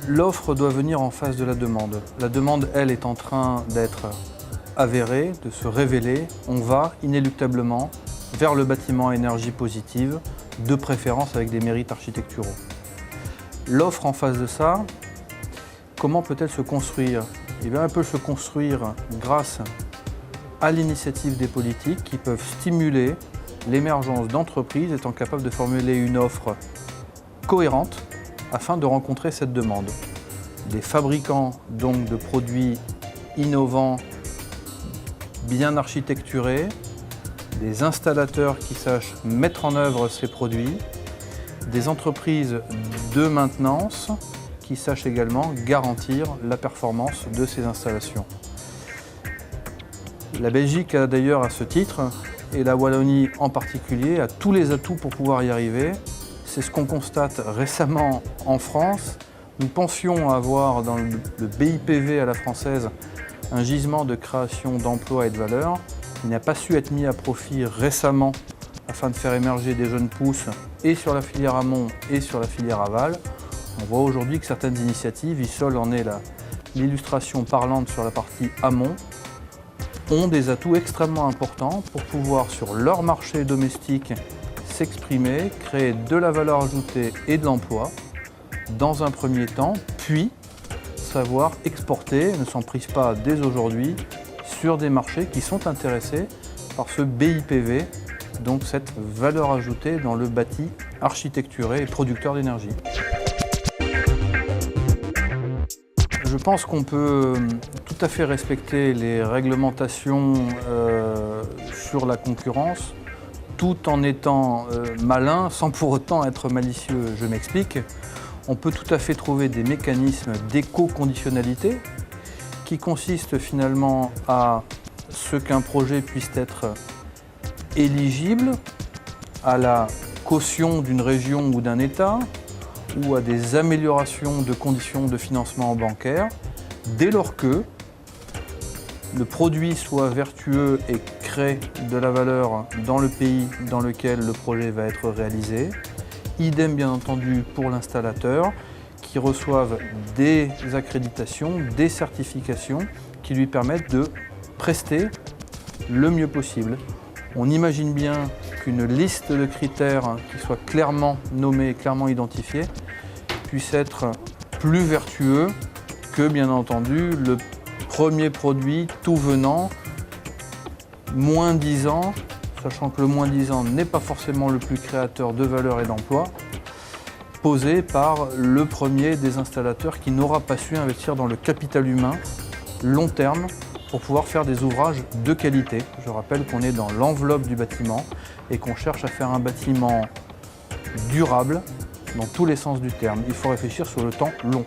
L'offre doit venir en face de la demande. La demande, elle, est en train d'être avérée, de se révéler. On va inéluctablement vers le bâtiment à énergie positive, de préférence avec des mérites architecturaux. L'offre en face de ça, comment peut-elle se construire? Eh bien, elle peut se construire grâce à l'initiative des politiques qui peuvent stimuler l'émergence d'entreprises étant capables de formuler une offre cohérente afin de rencontrer cette demande. Des fabricants donc de produits innovants, bien architecturés, des installateurs qui sachent mettre en œuvre ces produits, des entreprises de maintenance qui sachent également garantir la performance de ces installations. La Belgique a d'ailleurs à ce titre, et la Wallonie en particulier, a tous les atouts pour pouvoir y arriver. C'est ce qu'on constate récemment en France. Nous pensions avoir dans le BIPV à la française un gisement de création d'emplois et de valeur. Il n'a pas su être mis à profit récemment afin de faire émerger des jeunes pousses et sur la filière amont et sur la filière aval. On voit aujourd'hui que certaines initiatives, Isol en est l'illustration parlante sur la partie amont, ont des atouts extrêmement importants pour pouvoir sur leur marché domestique s'exprimer, créer de la valeur ajoutée et de l'emploi dans un premier temps, puis savoir exporter, ne s'en prive pas dès aujourd'hui, sur des marchés qui sont intéressés par ce BIPV, donc cette valeur ajoutée dans le bâti architecturé et producteur d'énergie. Je pense qu'on peut tout à fait respecter les réglementations sur la concurrence, tout en étant malin, sans pour autant être malicieux. Je m'explique. On peut tout à fait trouver des mécanismes d'éco-conditionnalité qui consistent finalement à ce qu'un projet puisse être éligible à la caution d'une région ou d'un État ou à des améliorations de conditions de financement bancaire dès lors que le produit soit vertueux et crée de la valeur dans le pays dans lequel le projet va être réalisé. Idem bien entendu pour l'installateur qui reçoivent des accréditations, des certifications qui lui permettent de prester le mieux possible. On imagine bien qu'une liste de critères qui soit clairement nommée, clairement identifiée, puisse être plus vertueux que bien entendu le premier produit tout venant, moins 10 ans, sachant que le moins 10 ans n'est pas forcément le plus créateur de valeur et d'emploi, posé par le premier des installateurs qui n'aura pas su investir dans le capital humain long terme pour pouvoir faire des ouvrages de qualité. Je rappelle qu'on est dans l'enveloppe du bâtiment et qu'on cherche à faire un bâtiment durable dans tous les sens du terme. Il faut réfléchir sur le temps long.